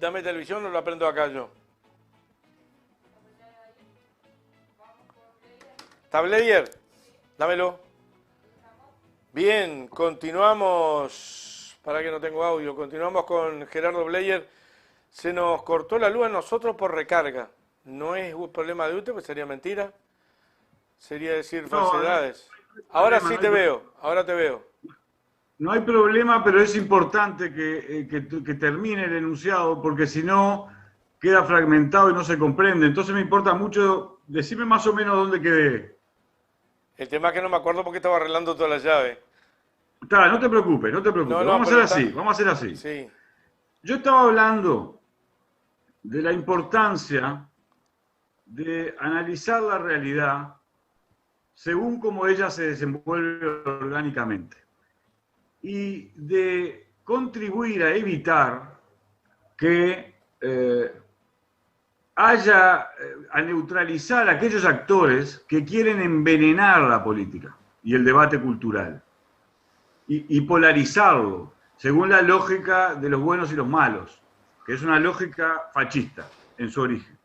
Dame televisión o lo aprendo acá yo. ¿Tablayer? Dámelo. Bien, continuamos. Para que no tengo audio. Continuamos con Gerardo Bleyer. Se nos cortó la luz a nosotros por recarga. No es un problema de usted, pues sería mentira. Sería decir falsedades. Ahora sí te veo, ahora te veo. No hay problema, pero es importante que termine el enunciado, porque si no queda fragmentado y no se comprende. Entonces me importa mucho, decime más o menos dónde quedé. El tema es que no me acuerdo porque estaba arreglando todas las llaves. Está, no te preocupes, no te preocupes. No, Vamos a pero hacer está... así, vamos a hacer así. Sí. Yo estaba hablando de la importancia de analizar la realidad según cómo ella se desenvuelve orgánicamente y de contribuir a evitar que a neutralizar a aquellos actores que quieren envenenar la política y el debate cultural y polarizarlo según la lógica de los buenos y los malos, que es una lógica fascista en su origen.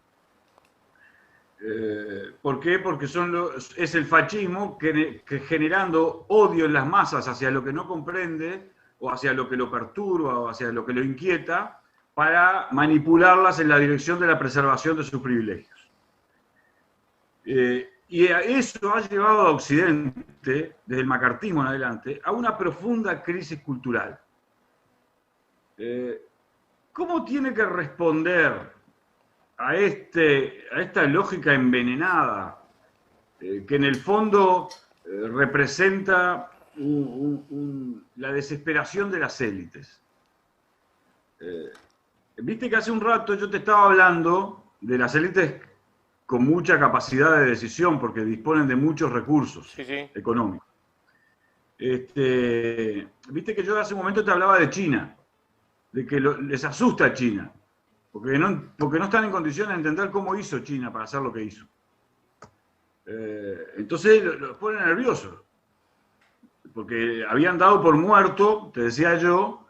¿Por qué? Porque es el fascismo que generando odio en las masas hacia lo que no comprende, o hacia lo que lo perturba, o hacia lo que lo inquieta, para manipularlas en la dirección de la preservación de sus privilegios. Y eso ha llevado a Occidente, desde el macartismo en adelante, a una profunda crisis cultural. ¿Cómo tiene que responder a esta lógica envenenada, que en el fondo representa la desesperación de las élites? Viste que hace un rato yo te estaba hablando de las élites con mucha capacidad de decisión porque disponen de muchos recursos económicos. Viste que yo hace un momento te hablaba de China, de que les asusta China. Porque no están en condiciones de entender cómo hizo China para hacer lo que hizo. Entonces los pone nerviosos. Porque habían dado por muerto, te decía yo,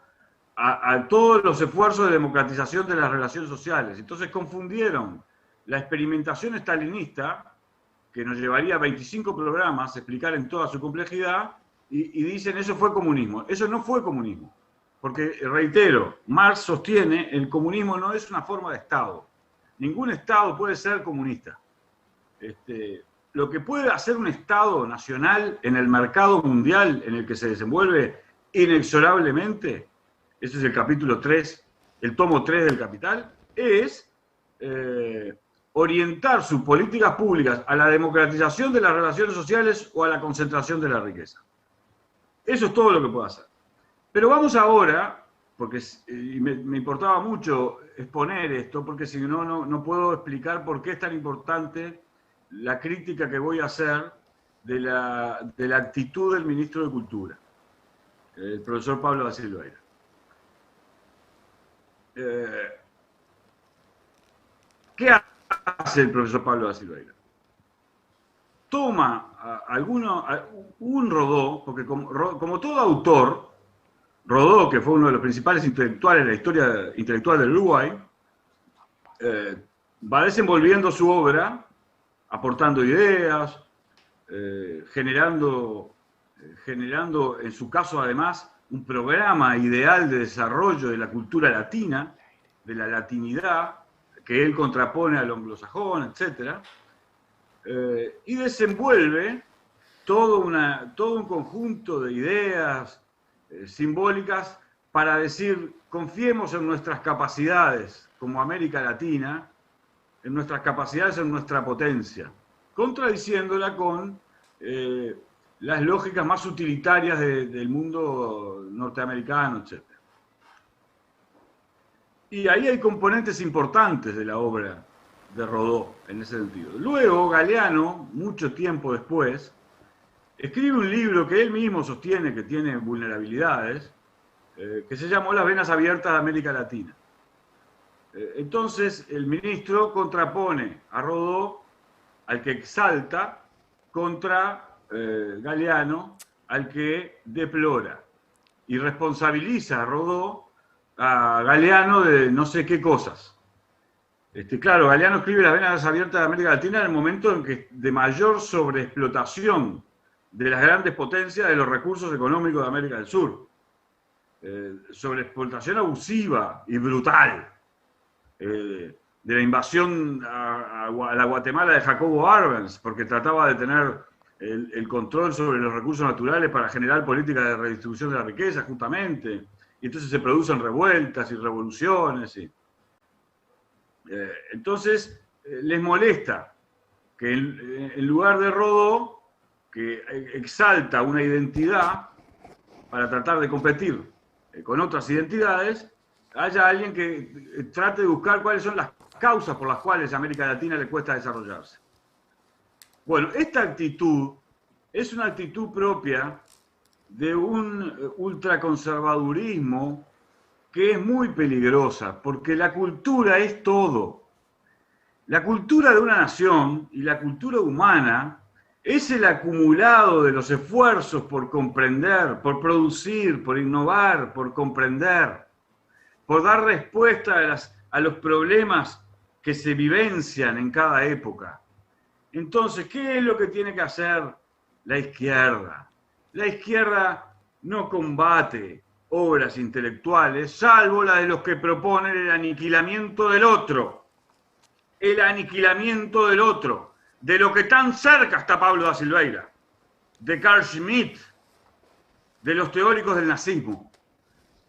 a todos los esfuerzos de democratización de las relaciones sociales. Entonces confundieron la experimentación stalinista, que nos llevaría 25 programas a explicar en toda su complejidad, y dicen eso fue comunismo. Eso no fue comunismo. Porque, reitero, Marx sostiene el comunismo no es una forma de Estado. Ningún Estado puede ser comunista. Lo que puede hacer un Estado nacional en el mercado mundial en el que se desenvuelve inexorablemente, ese es el capítulo 3, el tomo 3 del Capital, es orientar sus políticas públicas a la democratización de las relaciones sociales o a la concentración de la riqueza. Eso es todo lo que puede hacer. Pero vamos ahora, porque me importaba mucho exponer esto, porque si no, no puedo explicar por qué es tan importante la crítica que voy a hacer de la actitud del ministro de Cultura, el profesor Pablo da Silveira. ¿Qué hace el profesor Pablo da Silveira? Toma un Rodó, porque como todo autor, Rodó, que fue uno de los principales intelectuales de la historia intelectual del Uruguay, va desenvolviendo su obra, aportando ideas, generando, en su caso además, un programa ideal de desarrollo de la cultura latina, de la latinidad, que él contrapone al anglosajón, etc. Y desenvuelve todo un conjunto de ideas simbólicas para decir, confiemos en nuestras capacidades como América Latina, en nuestras capacidades, en nuestra potencia, contradiciéndola con las lógicas más utilitarias del mundo norteamericano, etc. Y ahí hay componentes importantes de la obra de Rodó, en ese sentido. Luego, Galeano, mucho tiempo después, escribe un libro que él mismo sostiene que tiene vulnerabilidades, que se llamó Las venas abiertas de América Latina. Entonces, el ministro contrapone a Rodó, al que exalta, contra Galeano, al que deplora, y responsabiliza a Rodó a Galeano de no sé qué cosas. Claro, Galeano escribe Las venas abiertas de América Latina en el momento en que de mayor sobreexplotación de las grandes potencias de los recursos económicos de América del Sur. Sobreexplotación abusiva y brutal. De la invasión a la Guatemala de Jacobo Arbenz, porque trataba de tener el control sobre los recursos naturales para generar políticas de redistribución de la riqueza, justamente. Y entonces se producen revueltas y revoluciones. Entonces, les molesta que en lugar de Rodó, que exalta una identidad para tratar de competir con otras identidades, haya alguien que trate de buscar cuáles son las causas por las cuales a América Latina le cuesta desarrollarse. Bueno, esta actitud es una actitud propia de un ultraconservadurismo que es muy peligrosa, porque la cultura es todo. La cultura de una nación y la cultura humana es el acumulado de los esfuerzos por comprender, por producir, por innovar, por comprender, por dar respuesta a los problemas que se vivencian en cada época. Entonces, ¿qué es lo que tiene que hacer la izquierda? La izquierda no combate obras intelectuales, salvo la de los que proponen el aniquilamiento del otro. El aniquilamiento del otro. De lo que tan cerca está Pablo da Silveira, de Carl Schmitt, de los teóricos del nazismo.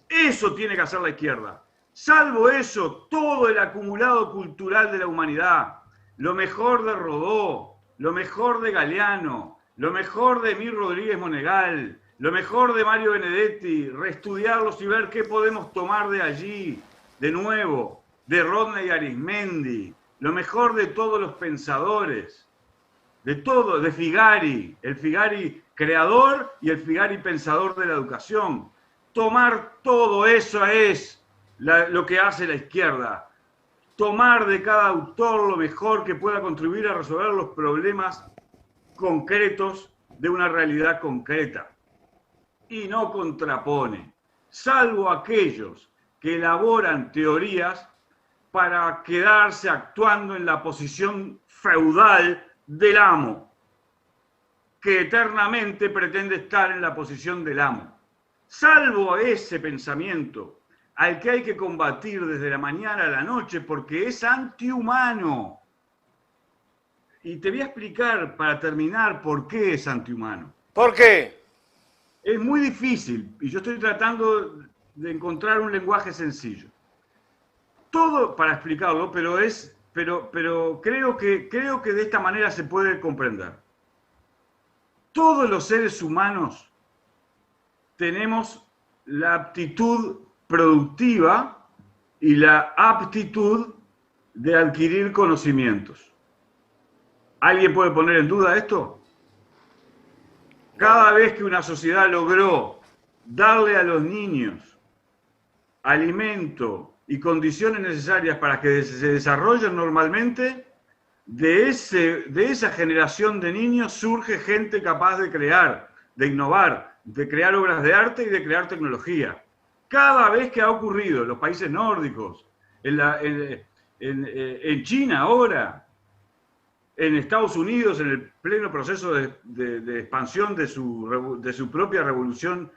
Eso tiene que hacer la izquierda. Salvo eso, todo el acumulado cultural de la humanidad, lo mejor de Rodó, lo mejor de Galeano, lo mejor de Emir Rodríguez Monegal, lo mejor de Mario Benedetti, reestudiarlos y ver qué podemos tomar de allí, de nuevo, de Rodney Arismendi, lo mejor de todos los pensadores, de todo, de Figari, el Figari creador y el Figari pensador de la educación. Tomar todo eso es lo que hace la izquierda. Tomar de cada autor lo mejor que pueda contribuir a resolver los problemas concretos de una realidad concreta. Y no contrapone, salvo aquellos que elaboran teorías para quedarse actuando en la posición feudal del amo, que eternamente pretende estar en la posición del amo. Salvo ese pensamiento, al que hay que combatir desde la mañana a la noche, porque es antihumano. Y te voy a explicar, para terminar, por qué es antihumano. ¿Por qué? Es muy difícil, y yo estoy tratando de encontrar un lenguaje sencillo. Todo para explicarlo, pero creo que de esta manera se puede comprender. Todos los seres humanos tenemos la aptitud productiva y la aptitud de adquirir conocimientos. ¿Alguien puede poner en duda esto? Cada vez que una sociedad logró darle a los niños alimento y condiciones necesarias para que se desarrollen normalmente, de esa generación de niños surge gente capaz de crear, de innovar, de crear obras de arte y de crear tecnología. Cada vez que ha ocurrido en los países nórdicos, en China ahora, en Estados Unidos, en el pleno proceso de expansión de su propia revolución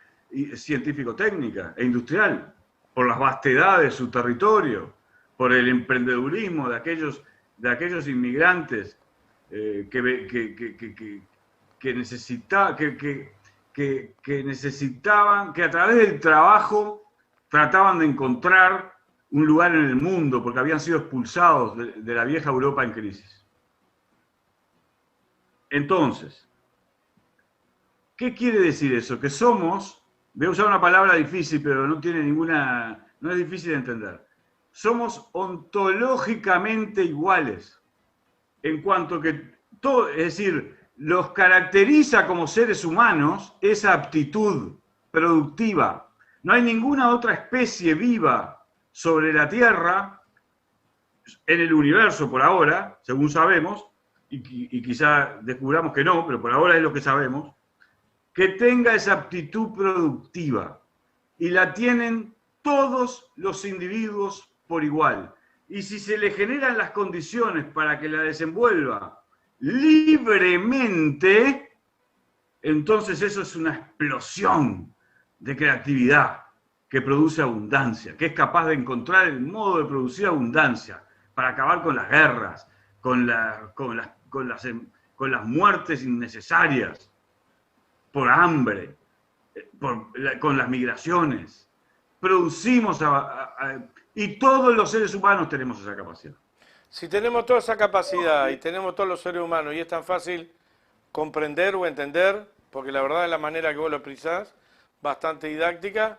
científico-técnica e industrial, por las vastedades de su territorio, por el emprendedurismo de aquellos inmigrantes que necesitaban, que a través del trabajo trataban de encontrar un lugar en el mundo, porque habían sido expulsados de la vieja Europa en crisis. Entonces, ¿qué quiere decir eso? Que somos... Voy a usar una palabra difícil, pero no es difícil de entender. Somos ontológicamente iguales, en cuanto que todo, es decir, los caracteriza como seres humanos esa aptitud productiva. No hay ninguna otra especie viva sobre la Tierra, en el universo por ahora, según sabemos, y quizá descubramos que no, pero por ahora es lo que sabemos, que tenga esa aptitud productiva. Y la tienen todos los individuos por igual. Y si se le generan las condiciones para que la desenvuelva libremente, entonces eso es una explosión de creatividad que produce abundancia, que es capaz de encontrar el modo de producir abundancia para acabar con las guerras, con las muertes innecesarias, por hambre, con las migraciones. Producimos y todos los seres humanos tenemos esa capacidad. Si tenemos toda esa capacidad y tenemos todos los seres humanos y es tan fácil comprender o entender, porque la verdad es la manera que vos lo expresás, bastante didáctica,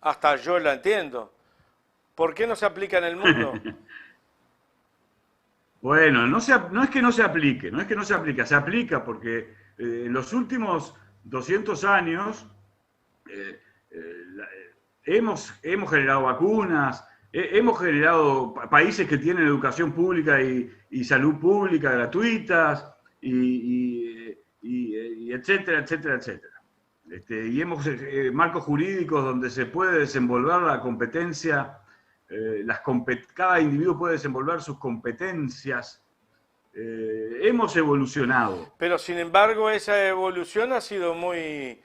hasta yo la entiendo. ¿Por qué no se aplica en el mundo? Bueno, no es que no se aplique, no es que no se aplica, se aplica porque en los últimos 200 años hemos generado vacunas, hemos generado países que tienen educación pública y salud pública gratuitas, y etcétera, etcétera, etcétera. Y hemos marcos jurídicos donde se puede desenvolver la competencia, cada individuo puede desenvolver sus competencias. Hemos evolucionado. Pero sin embargo esa evolución ha sido muy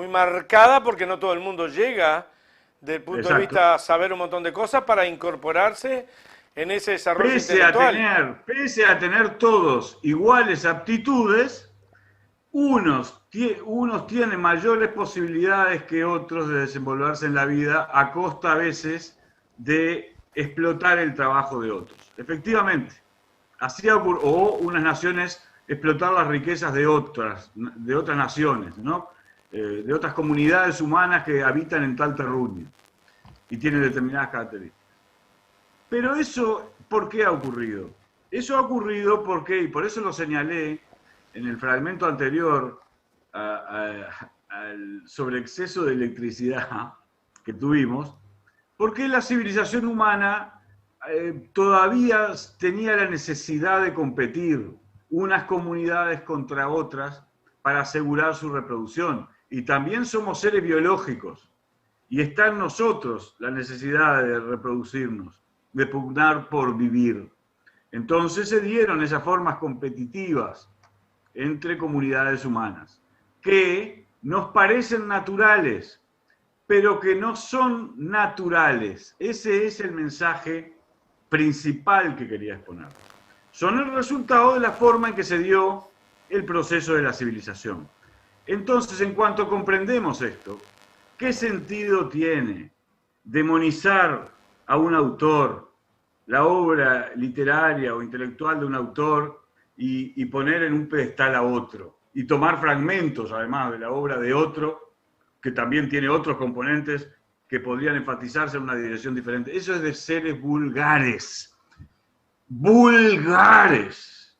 marcada porque no todo el mundo llega desde el punto de vista a saber un montón de cosas para incorporarse en ese desarrollo intelectual. Pese a tener todos iguales aptitudes, unos tienen mayores posibilidades que otros de desenvolverse en la vida a costa a veces de explotar el trabajo de otros. Efectivamente, así ocurre, o unas naciones explotar las riquezas de otras naciones, ¿no? De otras comunidades humanas que habitan en tal terruño y tienen determinadas características. Pero eso, ¿por qué ha ocurrido? Eso ha ocurrido porque, y por eso lo señalé en el fragmento anterior al sobreexceso de electricidad que tuvimos, porque la civilización humana todavía tenía la necesidad de competir unas comunidades contra otras para asegurar su reproducción. Y también somos seres biológicos y está en nosotros la necesidad de reproducirnos, de pugnar por vivir. Entonces se dieron esas formas competitivas entre comunidades humanas, que nos parecen naturales, pero que no son naturales. Ese es el mensaje principal que quería exponer. Son el resultado de la forma en que se dio el proceso de la civilización. Entonces, en cuanto comprendemos esto, ¿qué sentido tiene demonizar a un autor, la obra literaria o intelectual de un autor, y poner en un pedestal a otro? Y tomar fragmentos, además, de la obra de otro, que también tiene otros componentes que podrían enfatizarse en una dirección diferente. Eso es de seres vulgares. Vulgares,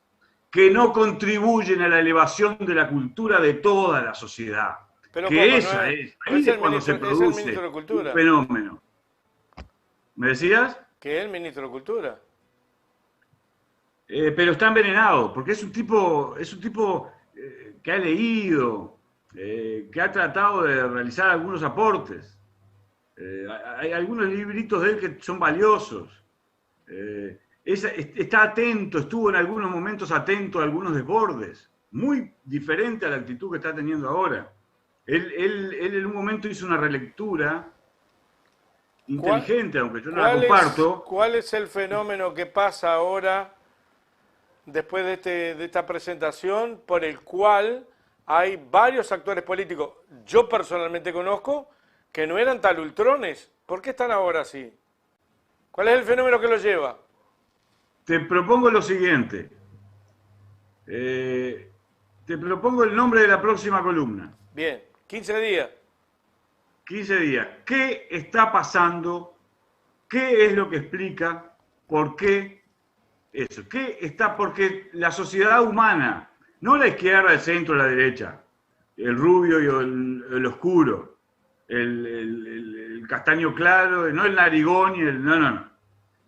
que no contribuyen a la elevación de la cultura de toda la sociedad. Pero que esa es, ahí es cuando se produce un fenómeno. ¿Me decías? Que es el ministro de Cultura. Pero está envenenado, porque es un tipo que ha leído, que ha tratado de realizar algunos aportes. Hay algunos libritos de él que son valiosos. Está atento, estuvo en algunos momentos atento a algunos desbordes, muy diferente a la actitud que está teniendo ahora. Él en un momento hizo una relectura inteligente, aunque yo no la comparto. ¿Cuál es el fenómeno que pasa ahora, después de esta presentación, por el cual hay varios actores políticos, yo personalmente conozco, que no eran tal ultrones? ¿Por qué están ahora así? ¿Cuál es el fenómeno que los lleva? Te propongo lo siguiente. Te propongo el nombre de la próxima columna. Bien, 15 días. 15 días. ¿Qué está pasando? ¿Qué es lo que explica? ¿Por qué eso? Porque la sociedad humana, no la izquierda, el centro, la derecha, el rubio y el oscuro, el castaño claro, no el narigón y el... No.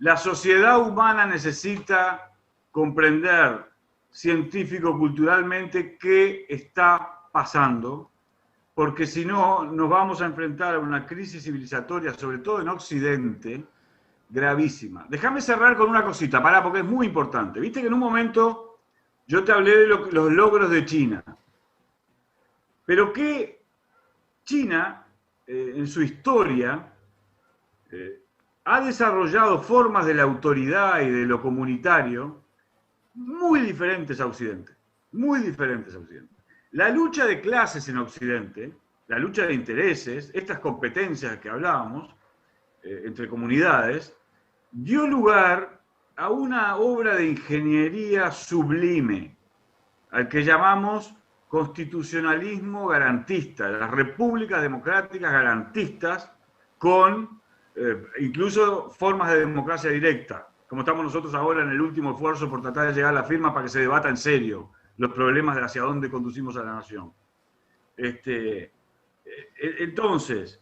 La sociedad humana necesita comprender científico-culturalmente qué está pasando porque si no, nos vamos a enfrentar a una crisis civilizatoria, sobre todo en Occidente, gravísima. Déjame cerrar con una cosita, pará, porque es muy importante. Viste que en un momento yo te hablé de los logros de China, pero que China, en su historia, ha desarrollado formas de la autoridad y de lo comunitario muy diferentes a Occidente, muy diferentes a Occidente. La lucha de clases en Occidente, la lucha de intereses, estas competencias que hablábamos entre comunidades, dio lugar a una obra de ingeniería sublime, al que llamamos constitucionalismo garantista, las repúblicas democráticas garantistas con incluso formas de democracia directa, como estamos nosotros ahora en el último esfuerzo por tratar de llegar a la firma para que se debata en serio los problemas de hacia dónde conducimos a la nación. Entonces,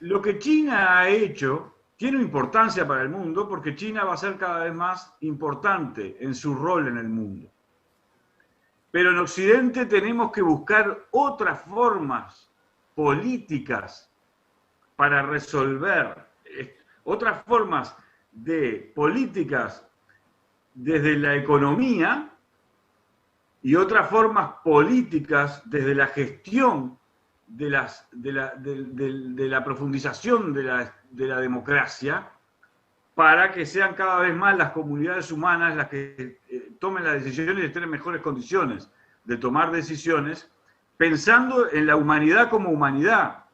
lo que China ha hecho tiene importancia para el mundo porque China va a ser cada vez más importante en su rol en el mundo. Pero en Occidente tenemos que buscar otras formas políticas para resolver, otras formas de políticas desde la economía y otras formas políticas desde la gestión de la profundización de la democracia para que sean cada vez más las comunidades humanas las que tomen las decisiones y estén en mejores condiciones de tomar decisiones, pensando en la humanidad como humanidad,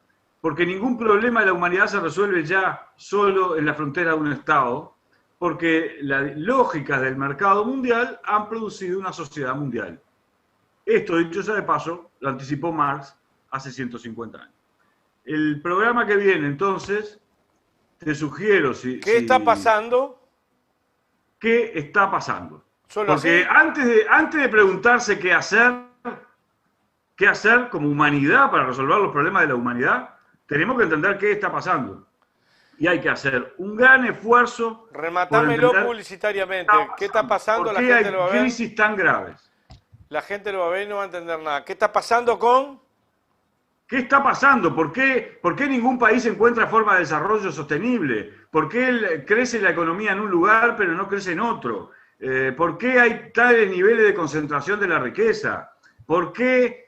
porque ningún problema de la humanidad se resuelve ya solo en la frontera de un Estado, porque las lógicas del mercado mundial han producido una sociedad mundial. Esto, dicho sea de paso, lo anticipó Marx hace 150 años. El programa que viene, entonces, te sugiero... ¿Qué está pasando? ¿Qué está pasando? Porque antes de preguntarse qué hacer como humanidad para resolver los problemas de la humanidad, tenemos que entender qué está pasando. Y hay que hacer un gran esfuerzo... Rematámelo publicitariamente. ¿Qué está pasando? ¿Por qué hay crisis tan graves? La gente lo va a ver y no va a entender nada. ¿Qué está pasando con...? ¿Qué está pasando? ¿Por qué ningún país encuentra forma de desarrollo sostenible? ¿Por qué crece la economía en un lugar pero no crece en otro? ¿Por qué hay tales niveles de concentración de la riqueza? ¿Por qué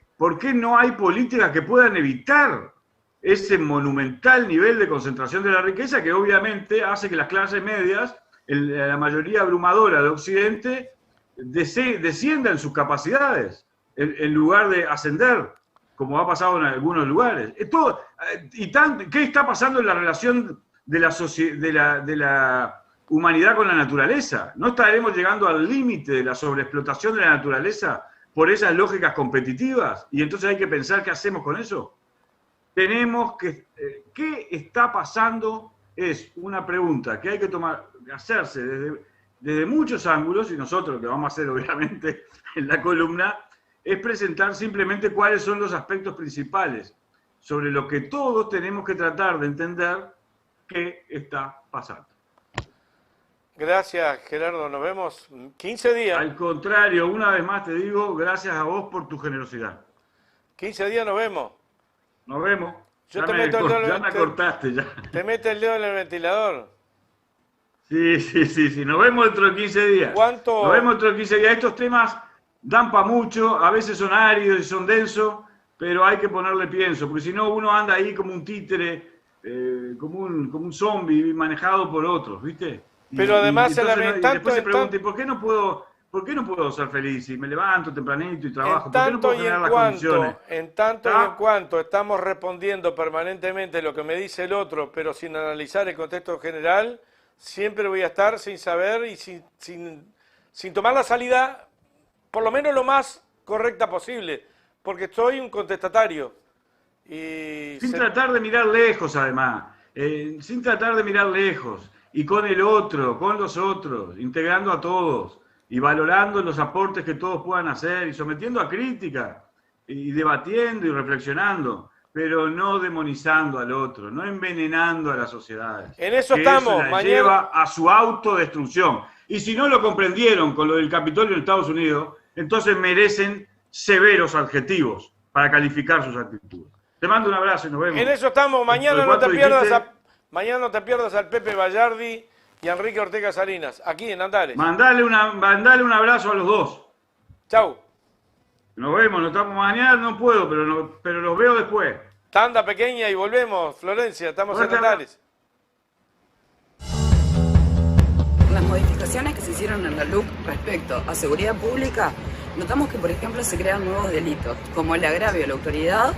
no hay políticas que puedan evitar ese monumental nivel de concentración de la riqueza que obviamente hace que las clases medias, la mayoría abrumadora de Occidente, desciendan sus capacidades en lugar de ascender, como ha pasado en algunos lugares? ¿Qué está pasando en la relación de la humanidad con la naturaleza? ¿No estaremos llegando al límite de la sobreexplotación de la naturaleza por esas lógicas competitivas? Y entonces hay que pensar qué hacemos con eso. ¿Qué está pasando? Es una pregunta que hay que hacerse desde muchos ángulos, y nosotros lo que vamos a hacer obviamente en la columna es presentar simplemente cuáles son los aspectos principales sobre lo que todos tenemos que tratar de entender qué está pasando. Gracias, Gerardo. Nos vemos 15 días. Al contrario, una vez más te digo, gracias a vos por tu generosidad. 15 días nos vemos. Nos vemos. Ya me cortaste ya. Te mete el dedo en el ventilador. Sí. Nos vemos dentro de 15 días. ¿Cuánto? Nos vemos dentro de 15 días. Estos temas dan para mucho, a veces son áridos y son densos, pero hay que ponerle pienso, porque si no uno anda ahí como un títere, como un zombie manejado por otros, ¿viste? Pero además se lamenta. Después se pregunta, ¿por qué no puedo ser feliz? Si me levanto tempranito y trabajo, ¿por qué no puedo generar las condiciones? En tanto y en cuanto estamos respondiendo permanentemente lo que me dice el otro, pero sin analizar el contexto general, siempre voy a estar sin saber y sin tomar la salida, por lo menos lo más correcta posible, porque soy un contestatario. Sin tratar de mirar lejos, además. Sin tratar de mirar lejos. Y con el otro, con los otros, integrando a todos y valorando los aportes que todos puedan hacer y sometiendo a crítica y debatiendo y reflexionando, pero no demonizando al otro, no envenenando a las sociedades. En eso estamos. Eso la lleva a su autodestrucción. Y si no lo comprendieron con lo del Capitolio en Estados Unidos, entonces merecen severos adjetivos para calificar sus actitudes. Te mando un abrazo y nos vemos. En eso estamos. Mañana no te pierdas al Pepe Vallardi y a Enrique Ortega Salinas, aquí en Andares. Mandale un abrazo a los dos. Chau. Nos vemos, nos estamos mañana, no puedo, pero los veo después. Tanda pequeña y volvemos, Florencia, estamos en Andares. Las modificaciones que se hicieron en la LUC respecto a seguridad pública, notamos que, por ejemplo, se crean nuevos delitos, como el agravio a la autoridad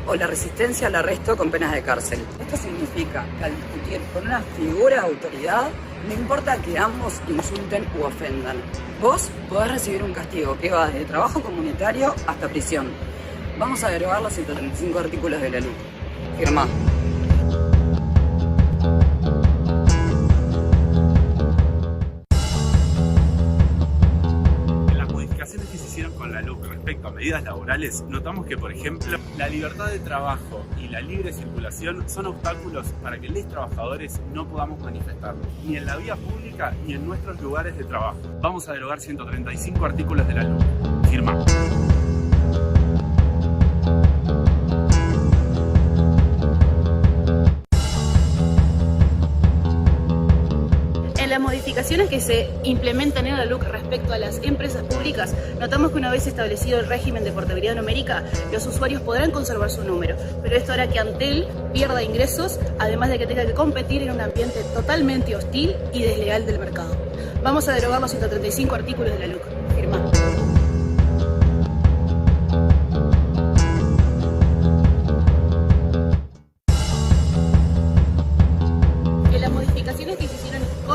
o la resistencia al arresto con penas de cárcel. Esto significa que al discutir con una figura de autoridad, no importa que ambos insulten u ofendan. Vos podés recibir un castigo que va desde trabajo comunitario hasta prisión. Vamos a derogar los 135 artículos de la LUC. Firmá. Con la LUC respecto a medidas laborales, notamos que, por ejemplo, la libertad de trabajo y la libre circulación son obstáculos para que los trabajadores no podamos manifestarnos, ni en la vía pública ni en nuestros lugares de trabajo. Vamos a derogar 135 artículos de la LUC. Firma. Las modificaciones que se implementan en la LUC respecto a las empresas públicas, notamos que una vez establecido el régimen de portabilidad numérica, los usuarios podrán conservar su número, pero esto hará que Antel pierda ingresos, además de que tenga que competir en un ambiente totalmente hostil y desleal del mercado. Vamos a derogar los 135 artículos de la LUC. Firma.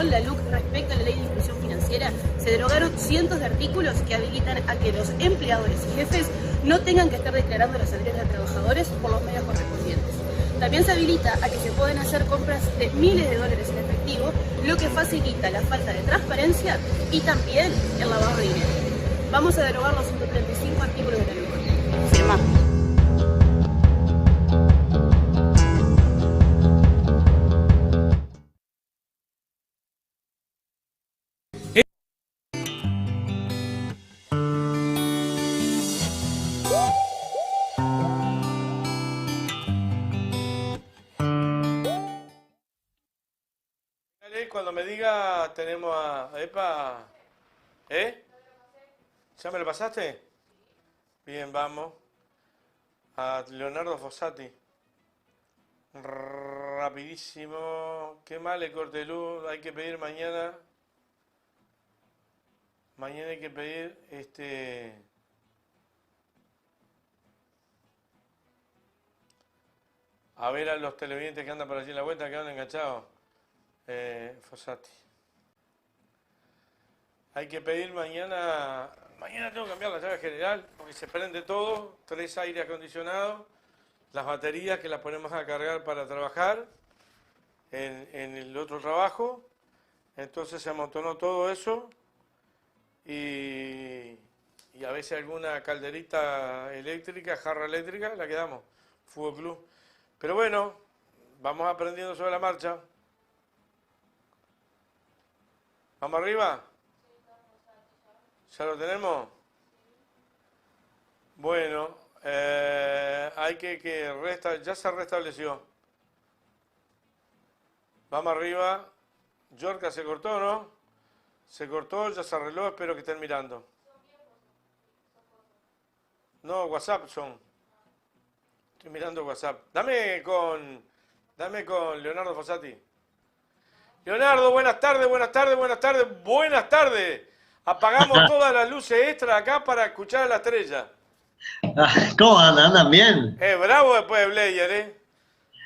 La LUC respecto a la ley de inclusión financiera, se derogaron cientos de artículos que habilitan a que los empleadores y jefes no tengan que estar declarando los salarios de trabajadores por los medios correspondientes. También se habilita a que se puedan hacer compras de miles de dólares en efectivo, lo que facilita la falta de transparencia y también el lavado de dinero. Vamos a derogar los 135 artículos de la LUC. Firma. Cuando me diga, tenemos a Epa, ¿ya me lo pasaste? Bien, vamos. A Leonardo Fossati. Rapidísimo. Qué mal el corte de luz. Hay que pedir mañana. Mañana hay que pedir a ver a los televidentes que andan por allí en la vuelta, que andan enganchados. Fossati. Hay que pedir mañana. Mañana tengo que cambiar la llave general porque se prende todo. 3 aires acondicionados. Las baterías que las ponemos a cargar para trabajar en el otro trabajo. Entonces se amontonó todo eso. Y a veces alguna calderita eléctrica, jarra eléctrica, la quedamos. Fútbol Club. Pero bueno, vamos aprendiendo sobre la marcha. ¿Vamos arriba? ¿Ya lo tenemos? Bueno, hay ya se restableció. Vamos arriba. Yorka se cortó, ¿no? Se cortó, ya se arregló, espero que estén mirando. No, WhatsApp son. Estoy mirando WhatsApp. Dame con Leonardo Fossati. Leonardo, buenas tardes, buenas tardes, buenas tardes, buenas tardes. Apagamos todas las luces extra acá para escuchar a la estrella. ¿Cómo andan? ¿Andan bien? Bravo después de Blair,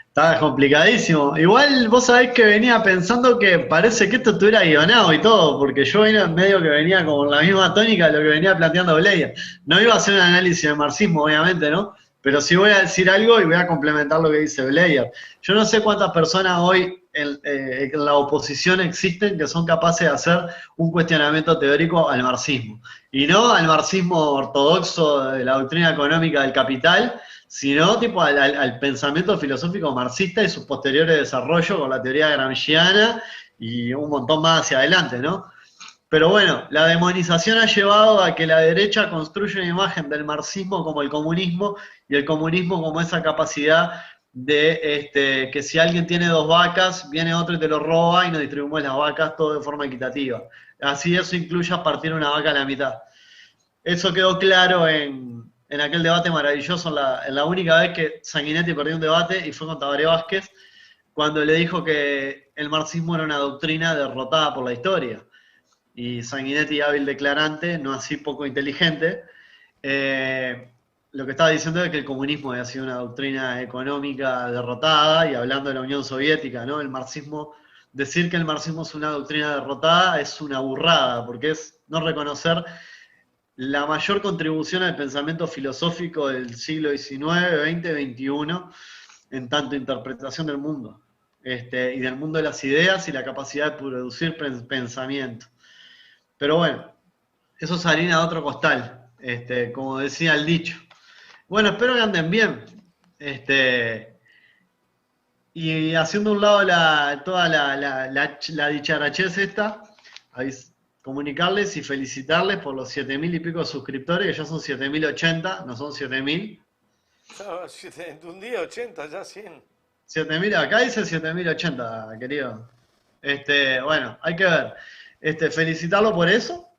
Estaba complicadísimo. Igual vos sabés que venía pensando que parece que esto estuviera guionado y todo, porque yo venía en medio que venía con la misma tónica de lo que venía planteando Blair. No iba a hacer un análisis de marxismo, obviamente, ¿no? Pero sí voy a decir algo y voy a complementar lo que dice Blair. Yo no sé cuántas personas hoy en la oposición existen que son capaces de hacer un cuestionamiento teórico al marxismo. Y no al marxismo ortodoxo de la doctrina económica del capital, sino tipo al pensamiento filosófico marxista y sus posteriores desarrollos con la teoría gramsciana y un montón más hacia adelante, ¿no? Pero bueno, la demonización ha llevado a que la derecha construya una imagen del marxismo como el comunismo y el comunismo como esa capacidad de que si alguien tiene 2 vacas, viene otro y te lo roba y nos distribuimos las vacas todo de forma equitativa. Así eso incluye a partir una vaca a la mitad. Eso quedó claro en aquel debate maravilloso, en la única vez que Sanguinetti perdió un debate y fue con Tabaré Vázquez, cuando le dijo que el marxismo era una doctrina derrotada por la historia. Y Sanguinetti, hábil declarante, no así poco inteligente, lo que estaba diciendo es que el comunismo había sido una doctrina económica derrotada, y hablando de la Unión Soviética, ¿no? El marxismo, decir que el marxismo es una doctrina derrotada es una burrada, porque es no reconocer la mayor contribución al pensamiento filosófico del siglo XIX, XX, XXI, en tanto interpretación del mundo, y del mundo de las ideas y la capacidad de producir pensamiento. Pero bueno, eso es harina de otro costal, como decía el dicho. Bueno, espero que anden bien. Y haciendo a un lado toda la dicharachez esta, comunicarles y felicitarles por los 7.000 y pico de suscriptores, que ya son 7.080, no son 7.000. No, en un día 80, ya 100. 7.000, acá dice 7.080, querido. Bueno, hay que ver. Felicitarlo por eso.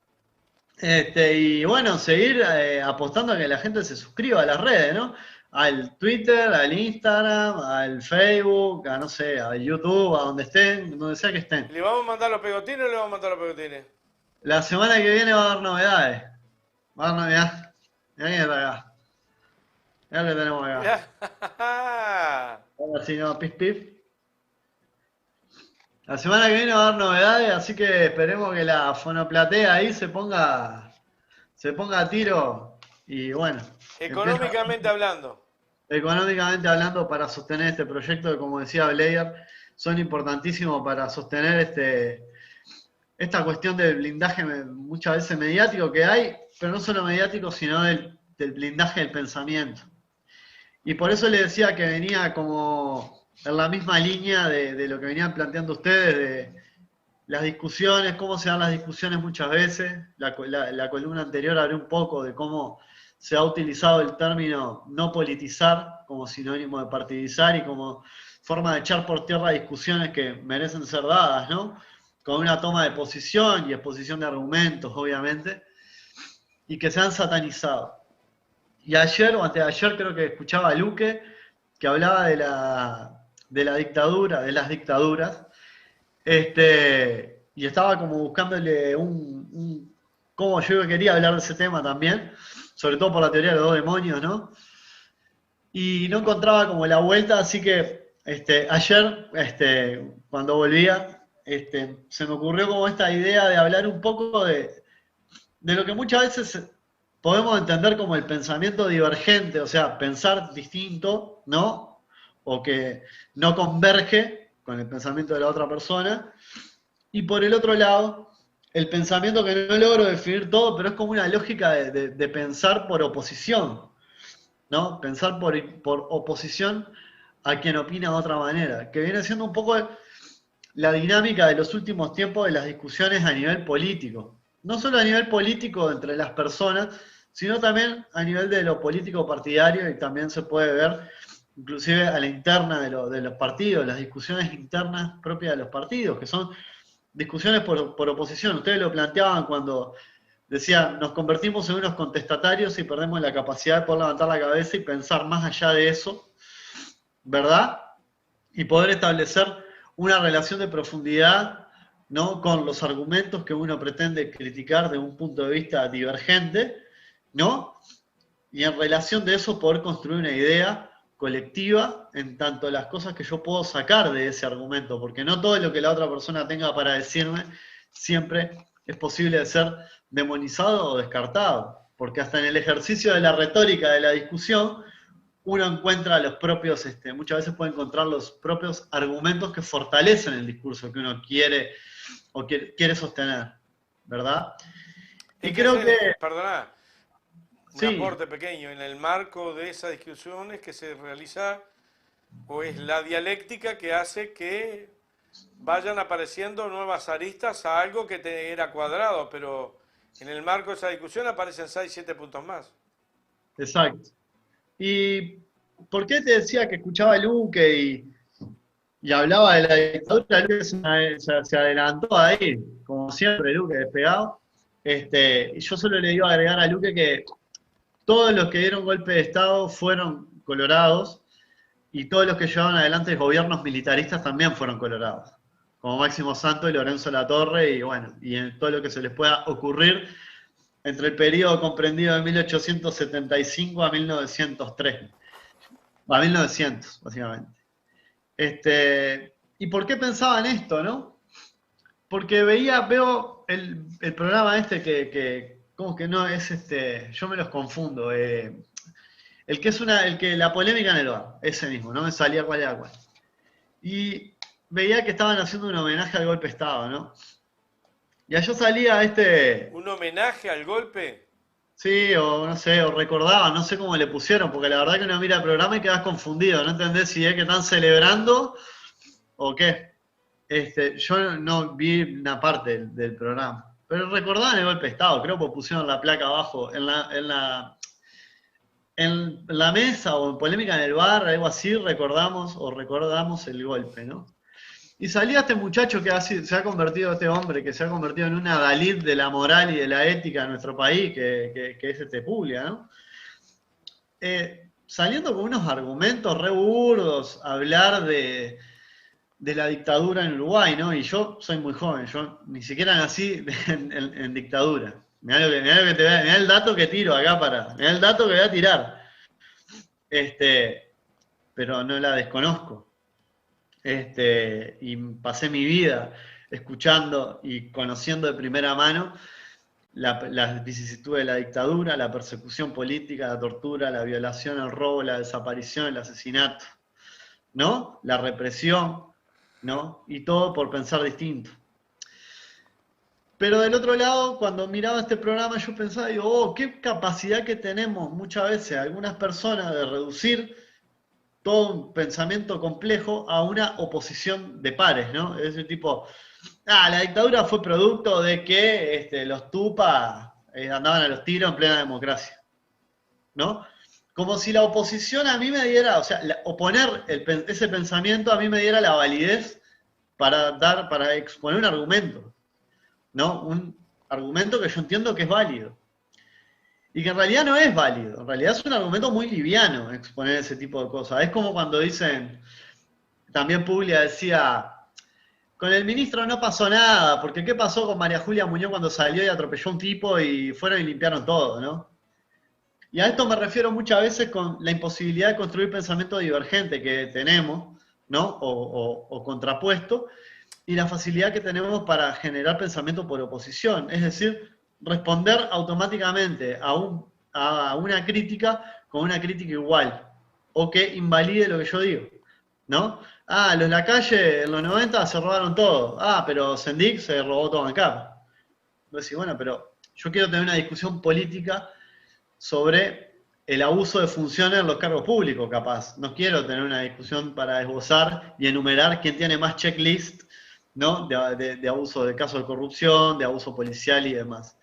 Y bueno, seguir apostando a que la gente se suscriba a las redes, ¿no? Al Twitter, al Instagram, al Facebook, a no sé, a YouTube, a donde estén, donde sea que estén. ¿Le vamos a mandar los pegotines o le vamos a mandar los pegotines? La semana que viene va a haber novedades. Va a haber novedades. Mirá quién está acá. Mirá lo que tenemos acá. Ahora sí, no, pif pif. La semana que viene va a haber novedades, así que esperemos que la fonoplatea ahí se ponga a tiro y bueno. Económicamente hablando. Económicamente hablando, para sostener este proyecto que, como decía Blair, son importantísimos para sostener esta cuestión del blindaje muchas veces mediático que hay, pero no solo mediático, sino del blindaje del pensamiento. Y por eso le decía que venía como en la misma línea de lo que venían planteando ustedes, de las discusiones, cómo se dan las discusiones muchas veces. La columna anterior hablé un poco de cómo se ha utilizado el término no politizar como sinónimo de partidizar y como forma de echar por tierra discusiones que merecen ser dadas, ¿no? Con una toma de posición y exposición de argumentos, obviamente, y que se han satanizado. Y ayer o antes de ayer creo que escuchaba a Luque, que hablaba de la dictadura, de las dictaduras, y estaba como buscándole cómo yo quería hablar de ese tema también, sobre todo por la teoría de los 2 demonios, ¿no? Y no encontraba como la vuelta, así que ayer, cuando volvía, se me ocurrió como esta idea de hablar un poco de lo que muchas veces podemos entender como el pensamiento divergente, o sea, pensar distinto, ¿no? O que no converge con el pensamiento de la otra persona. Y por el otro lado, el pensamiento que no logro definir todo, pero es como una lógica de pensar por oposición, ¿no? Pensar por oposición a quien opina de otra manera, que viene siendo un poco la dinámica de los últimos tiempos de las discusiones a nivel político. No solo a nivel político entre las personas, sino también a nivel de lo político partidario, y también se puede ver inclusive a la interna de los partidos, las discusiones internas propias de los partidos, que son discusiones por oposición. Ustedes lo planteaban cuando decían, nos convertimos en unos contestatarios y perdemos la capacidad de poder levantar la cabeza y pensar más allá de eso, ¿verdad? Y poder establecer una relación de profundidad, ¿no? Con los argumentos que uno pretende criticar de un punto de vista divergente, ¿no? Y en relación de eso poder construir una idea colectiva en tanto las cosas que yo puedo sacar de ese argumento, porque no todo lo que la otra persona tenga para decirme siempre es posible de ser demonizado o descartado, porque hasta en el ejercicio de la retórica de la discusión uno encuentra los propios, muchas veces puede encontrar los propios argumentos que fortalecen el discurso que uno quiere o quiere sostener, ¿verdad? Y creo que... Perdona, un sí. aporte pequeño. En el marco de esas discusiones que se realiza, o es la dialéctica que hace que vayan apareciendo nuevas aristas a algo que te era cuadrado, pero en el marco de esa discusión aparecen 6, 7 puntos más. Exacto. ¿Y por qué te decía que escuchaba a Luque y hablaba de la dictadura? Luque se adelantó ahí, como siempre, Luque despegado. Y yo solo le iba a agregar a Luque que todos los que dieron golpe de Estado fueron colorados y todos los que llevaban adelante gobiernos militaristas también fueron colorados, como Máximo Santos y Lorenzo Latorre, y bueno, y en todo lo que se les pueda ocurrir entre el periodo comprendido de 1875 a 1903, a 1900, básicamente. ¿Y por qué pensaba en esto, no? Porque veo el programa que como que no es yo me los confundo, el que la polémica en el bar, ese mismo, no me salía cuál era cuál. Y veía que estaban haciendo un homenaje al golpe de Estado, ¿no? Y allá salía ¿Un homenaje al golpe? Sí, o no sé, o recordaban, no sé cómo le pusieron, porque la verdad que uno mira el programa y quedas confundido, no entendés si es que están celebrando o qué. Yo no vi una parte del programa, pero recordaban el golpe de Estado, creo que pusieron la placa abajo, en la mesa o en polémica en el bar, algo así, recordamos el golpe, ¿no? Y salía este muchacho que se ha convertido, este hombre que se ha convertido en una Dalit de la moral y de la ética de nuestro país, que es Puglia, ¿no? Saliendo con unos argumentos re burdos, hablar de la dictadura en Uruguay, ¿no? Y yo soy muy joven, yo ni siquiera nací en dictadura. Mirá el dato que tiro acá mirá el dato que voy a tirar. Pero no la desconozco. Y pasé mi vida escuchando y conociendo de primera mano las vicisitudes de la dictadura, la persecución política, la tortura, la violación, el robo, la desaparición, el asesinato, ¿no? La represión, ¿no? Y todo por pensar distinto. Pero del otro lado, cuando miraba este programa, yo pensaba, digo, qué capacidad que tenemos muchas veces algunas personas de reducir todo un pensamiento complejo a una oposición de pares, ¿no? Es el tipo, la dictadura fue producto de que los tupas andaban a los tiros en plena democracia, ¿no? Como si la oposición a mí me diera, o sea, oponer ese pensamiento a mí me diera la validez para exponer un argumento, ¿no? Un argumento que yo entiendo que es válido. Y que en realidad no es válido, en realidad es un argumento muy liviano exponer ese tipo de cosas. Es como cuando dicen, también Puglia decía, con el ministro no pasó nada, porque ¿qué pasó con María Julia Muñoz cuando salió y atropelló a un tipo y fueron y limpiaron todo, ¿no? Y a esto me refiero muchas veces con la imposibilidad de construir pensamiento divergente que tenemos, ¿no? O contrapuesto, y la facilidad que tenemos para generar pensamiento por oposición, es decir, responder automáticamente a una crítica con una crítica igual, o que invalide lo que yo digo, ¿no? Los Lacalle en los 90 se robaron todo, pero Sendik se robó todo en CAP. Entonces, bueno, pero yo quiero tener una discusión política sobre el abuso de funciones en los cargos públicos, capaz. No quiero tener una discusión para esbozar y enumerar quién tiene más checklist, ¿no? de abuso, de casos de corrupción, de abuso policial y demás.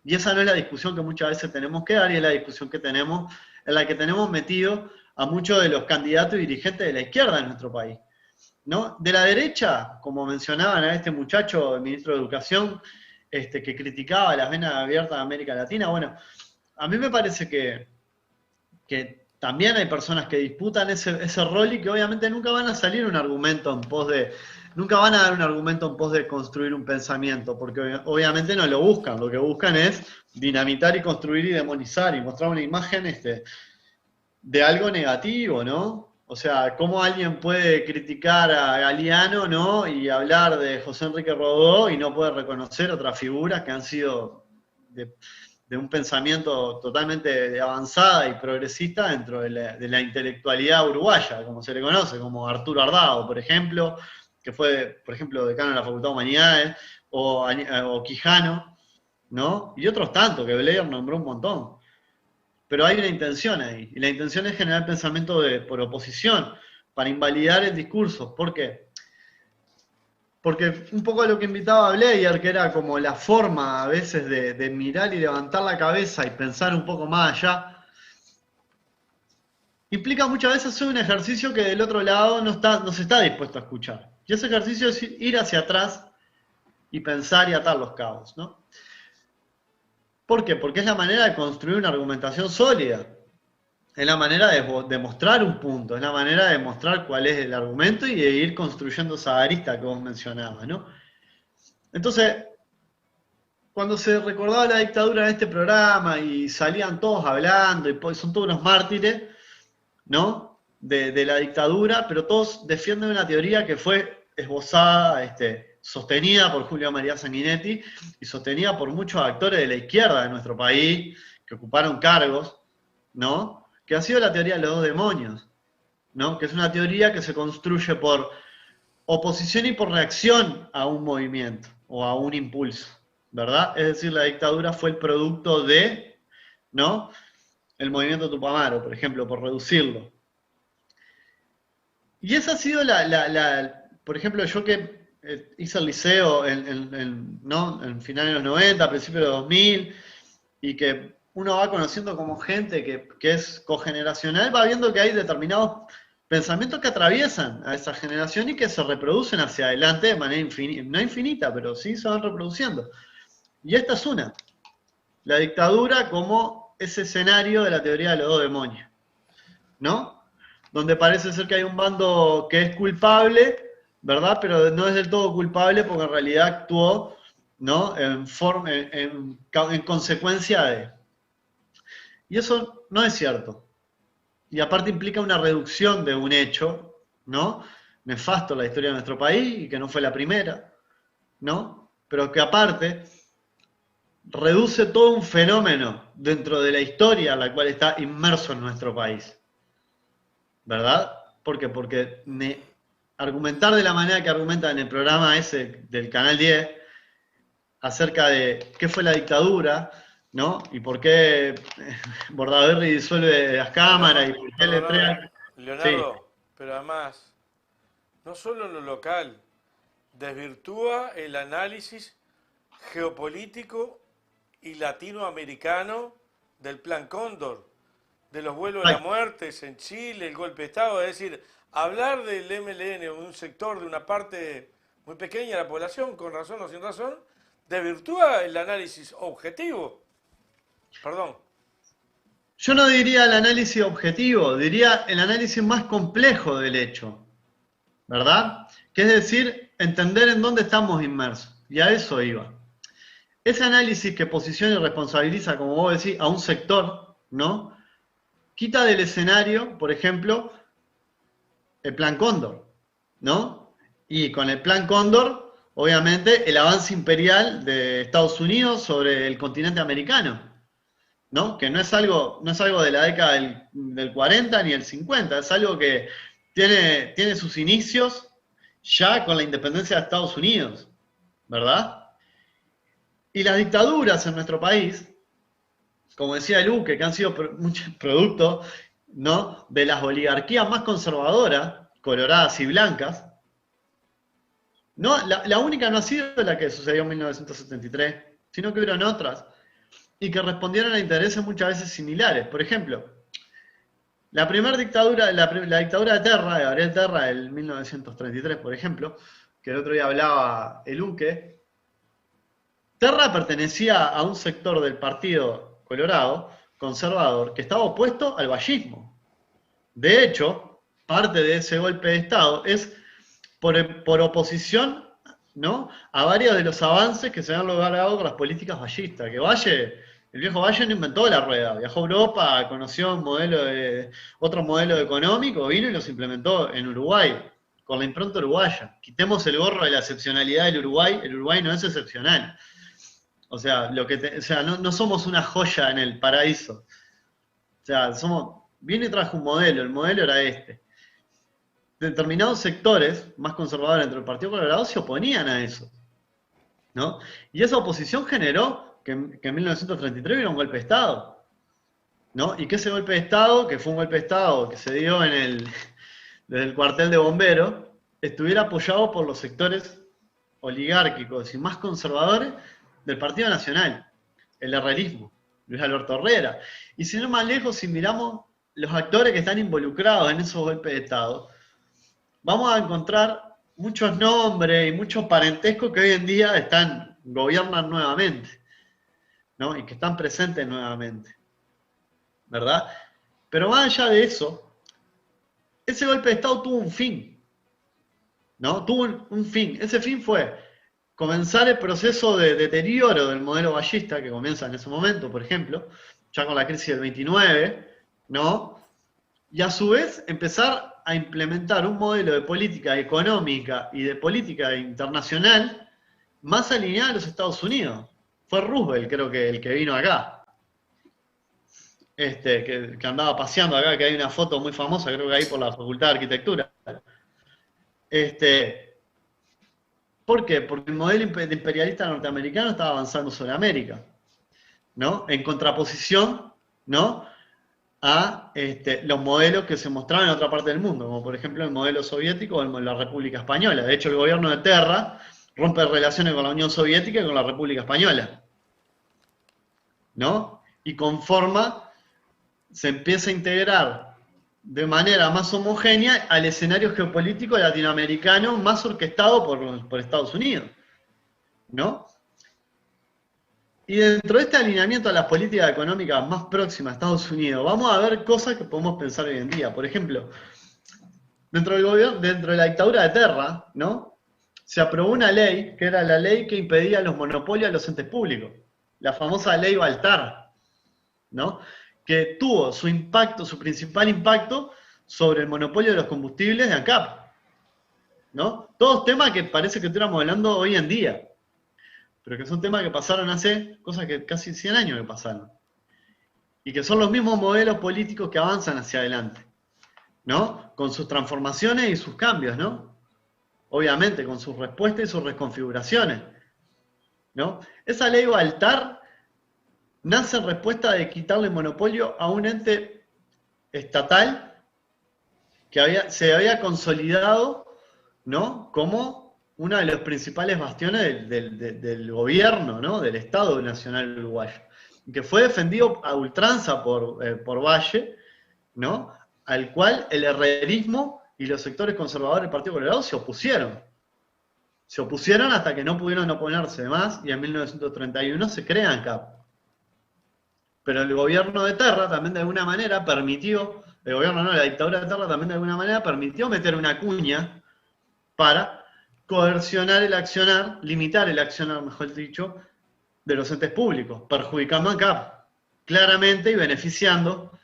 Y esa no es la discusión que muchas veces tenemos que dar, y es la discusión que tenemos, en la que tenemos metido a muchos de los candidatos y dirigentes de la izquierda en nuestro país, ¿no? De la derecha, como mencionaban a este muchacho, el ministro de Educación, que criticaba las venas abiertas de América Latina, bueno, a mí me parece que también hay personas que disputan ese rol y que obviamente nunca van a salir un argumento en pos de... Nunca van a dar un argumento en pos de construir un pensamiento, porque obviamente no lo buscan. Lo que buscan es dinamitar y construir y demonizar y mostrar una imagen de algo negativo, ¿no? O sea, cómo alguien puede criticar a Galeano, ¿no? Y hablar de José Enrique Rodó y no puede reconocer otras figuras que han sido de un pensamiento totalmente avanzada y progresista dentro de la intelectualidad uruguaya, como se le conoce, como Arturo Ardao, por ejemplo, que fue, por ejemplo, decano de la Facultad de Humanidades, o Quijano, ¿no? Y otros tantos, que Blair nombró un montón. Pero hay una intención ahí, y la intención es generar pensamiento por oposición, para invalidar el discurso. ¿Por qué? porque un poco a lo que invitaba a Bleier, que era como la forma a veces de mirar y levantar la cabeza y pensar un poco más allá, implica muchas veces hacer un ejercicio que del otro lado no se está dispuesto a escuchar. Y ese ejercicio es ir hacia atrás y pensar y atar los cabos, ¿no? ¿Por qué? Porque es la manera de construir una argumentación sólida. Es la manera de mostrar un punto, es la manera de mostrar cuál es el argumento y de ir construyendo esa arista que vos mencionabas, ¿no? Entonces, cuando se recordaba la dictadura en este programa y salían todos hablando, y son todos unos mártires, ¿no? De la dictadura, pero todos defienden una teoría que fue esbozada, sostenida por Julio María Sanguinetti y sostenida por muchos actores de la izquierda de nuestro país que ocuparon cargos, ¿no? Que ha sido la teoría de los dos demonios, ¿no? Que es una teoría que se construye por oposición y por reacción a un movimiento o a un impulso, ¿verdad? Es decir, la dictadura fue el producto de, ¿no? El movimiento Tupamaro, por ejemplo, por reducirlo. Y esa ha sido por ejemplo, yo que hice el liceo en finales de los 90, principios de los 2000, y que uno va conociendo como gente que es cogeneracional, va viendo que hay determinados pensamientos que atraviesan a esa generación y que se reproducen hacia adelante de manera infinita, no infinita, pero sí se van reproduciendo. Y esta es una. La dictadura como ese escenario de la teoría de los dos demonios, ¿no? Donde parece ser que hay un bando que es culpable, ¿verdad? Pero no es del todo culpable porque en realidad actuó, ¿no? En consecuencia de. Y eso no es cierto. Y aparte implica una reducción de un hecho, ¿no? Nefasto en la historia de nuestro país y que no fue la primera, ¿no? Pero que aparte reduce todo un fenómeno dentro de la historia en la cual está inmerso en nuestro país. ¿Verdad? ¿Por qué? Porque argumentar de la manera que argumenta en el programa ese del Canal 10 acerca de qué fue la dictadura, ¿no? Y por qué Bordaberry disuelve las cámaras y por qué le entregan... Leonardo, Sí. pero además, no solo en lo local, desvirtúa el análisis geopolítico y latinoamericano del Plan Cóndor, de los vuelos de la muerte en Chile, el golpe de Estado. Es decir, hablar del MLN o de un sector, de una parte muy pequeña de la población, con razón o sin razón, desvirtúa el análisis objetivo. Perdón. Yo no diría el análisis objetivo, diría el análisis más complejo del hecho, ¿verdad? Que es decir, entender en dónde estamos inmersos. Y a eso iba. Ese análisis que posiciona y responsabiliza, como vos decís, a un sector, ¿no? Quita del escenario, por ejemplo, el Plan Cóndor, ¿no? Y con el Plan Cóndor, obviamente, el avance imperial de Estados Unidos sobre el continente americano, ¿no? Que no es algo de la década del 40 ni el 50, es algo que tiene sus inicios ya con la independencia de Estados Unidos, ¿verdad? Y las dictaduras en nuestro país, como decía Luque, que han sido muchos productos, ¿no? De las oligarquías más conservadoras, coloradas y blancas, ¿no? La única no ha sido la que sucedió en 1973, sino que hubieron otras, y que respondieron a intereses muchas veces similares. Por ejemplo, la primera dictadura, la dictadura de Terra, de Gabriel Terra, del 1933, por ejemplo, que el otro día hablaba Luque, Terra pertenecía a un sector del Partido Colorado, conservador, que estaba opuesto al vallismo. De hecho, parte de ese golpe de Estado es por oposición, ¿no? A varios de los avances que se han logrado con las políticas vallistas. Que el viejo Valle no inventó la rueda, viajó a Europa, conoció otro modelo económico, vino y los implementó en Uruguay, con la impronta uruguaya. Quitemos el gorro de la excepcionalidad del Uruguay, el Uruguay no es excepcional. O sea, no somos una joya en el paraíso. O sea, vino y trajo un modelo, el modelo era este. Determinados sectores más conservadores dentro del Partido Colorado se oponían a eso, ¿no? Y esa oposición generó que en 1933 hubiera un golpe de Estado, ¿no? Y que ese golpe de Estado, que fue un golpe de Estado que se dio desde el cuartel de bomberos, estuviera apoyado por los sectores oligárquicos y más conservadores del Partido Nacional, el herrerismo, Luis Alberto Herrera. Y sin ir más lejos, si miramos los actores que están involucrados en esos golpes de Estado, vamos a encontrar muchos nombres y muchos parentescos que hoy en día gobiernan nuevamente, ¿no? Y que están presentes nuevamente, ¿verdad? Pero más allá de eso, ese golpe de Estado tuvo un fin, ¿no? Tuvo un fin. Ese fin fue comenzar el proceso de deterioro del modelo ballista, que comienza en ese momento, por ejemplo, ya con la crisis del 29, ¿no? Y a su vez empezar a implementar un modelo de política económica y de política internacional más alineado a los Estados Unidos. Fue Roosevelt, creo que el que vino acá. Que andaba paseando acá, que hay una foto muy famosa, creo que ahí por la Facultad de Arquitectura. ¿Por qué? Porque el modelo imperialista norteamericano estaba avanzando sobre América, ¿no? En contraposición, ¿no?, a los modelos que se mostraban en otra parte del mundo, como por ejemplo el modelo soviético o la República Española. De hecho, el gobierno de Terra rompe relaciones con la Unión Soviética y con la República Española, ¿no? Y se empieza a integrar de manera más homogénea al escenario geopolítico latinoamericano más orquestado por Estados Unidos, ¿no? Y dentro de este alineamiento a las políticas económicas más próximas a Estados Unidos, vamos a ver cosas que podemos pensar hoy en día. Por ejemplo, dentro de la dictadura de Terra, ¿no?, se aprobó una ley, que era la ley que impedía los monopolios a los entes públicos, la famosa ley Baltar, ¿no?, que tuvo su principal impacto sobre el monopolio de los combustibles de ANCAP, ¿no? Todos temas que parece que estuviéramos hablando hoy en día, pero que son temas que pasaron hace cosas que casi 100 años que pasaron. Y que son los mismos modelos políticos que avanzan hacia adelante, ¿no? Con sus transformaciones y sus cambios, ¿no? Obviamente, con sus respuestas y sus reconfiguraciones, ¿no? Esa ley Baltar nace en respuesta de quitarle monopolio a un ente estatal que se había consolidado, ¿no?, como uno de los principales bastiones del gobierno, ¿no?, del Estado Nacional Uruguayo, que fue defendido a ultranza por Valle, ¿no?, al cual el herrerismo y los sectores conservadores del Partido Colorado se opusieron. Se opusieron hasta que no pudieron oponerse más, y en 1931 se crea ANCAP. Pero el gobierno de Terra también de alguna manera permitió, la dictadura de Terra también de alguna manera permitió meter una cuña para coercionar el accionar, limitar el accionar, mejor dicho, de los entes públicos, perjudicando a ANCAP, claramente, y beneficiando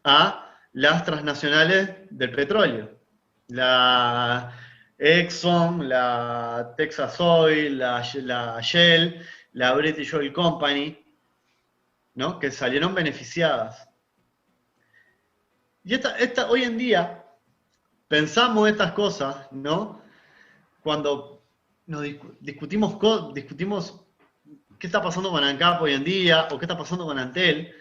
a las transnacionales del petróleo. La Exxon, la Texas Oil, la Shell, la British Oil Company, ¿no?, que salieron beneficiadas. Y hoy en día pensamos estas cosas, ¿no?, cuando nos discutimos qué está pasando con ANCAP hoy en día, o qué está pasando con Antel,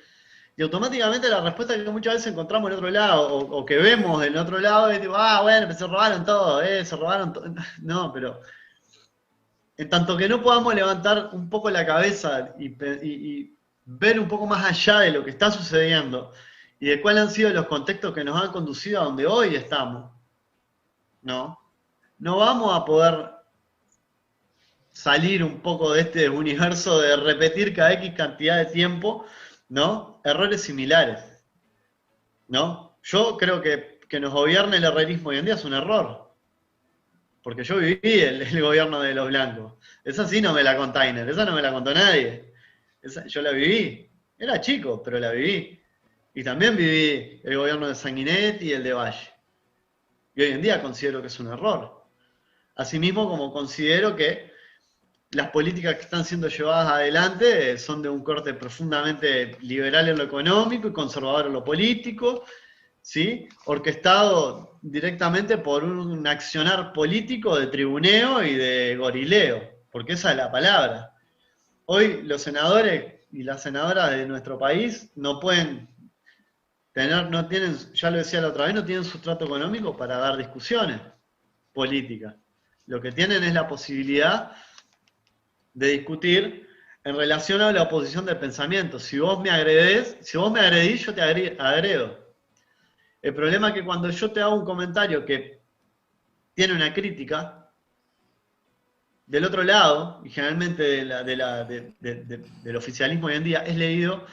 y automáticamente la respuesta que muchas veces encontramos en otro lado, o que vemos del otro lado, es tipo, bueno, pues se robaron todo, se robaron todo. No, pero en tanto que no podamos levantar un poco la cabeza y ver un poco más allá de lo que está sucediendo, y de cuáles han sido los contextos que nos han conducido a donde hoy estamos, ¿no?, no vamos a poder salir un poco de este universo de repetir cada X cantidad de tiempo, ¿no?, errores similares, ¿no? Yo creo que nos gobierne el herrerismo hoy en día es un error, porque yo viví el gobierno de los blancos. Esa sí no me la contó Tainer, esa no me la contó nadie. Yo la viví, era chico, pero la viví. Y también viví el gobierno de Sanguinetti y el de Valle. Y hoy en día considero que es un error. Asimismo, como considero que las políticas que están siendo llevadas adelante son de un corte profundamente liberal en lo económico y conservador en lo político, ¿sí?, orquestado directamente por un accionar político de tribuneo y de gorileo, porque esa es la palabra. Hoy los senadores y las senadoras de nuestro país no pueden no tienen, ya lo decía la otra vez, no tienen sustrato económico para dar discusiones políticas. Lo que tienen es la posibilidad de discutir en relación a la oposición del pensamiento. Si vos me agredís, yo te agredo. El problema es que cuando yo te hago un comentario que tiene una crítica, del otro lado, y generalmente del oficialismo hoy en día, es leído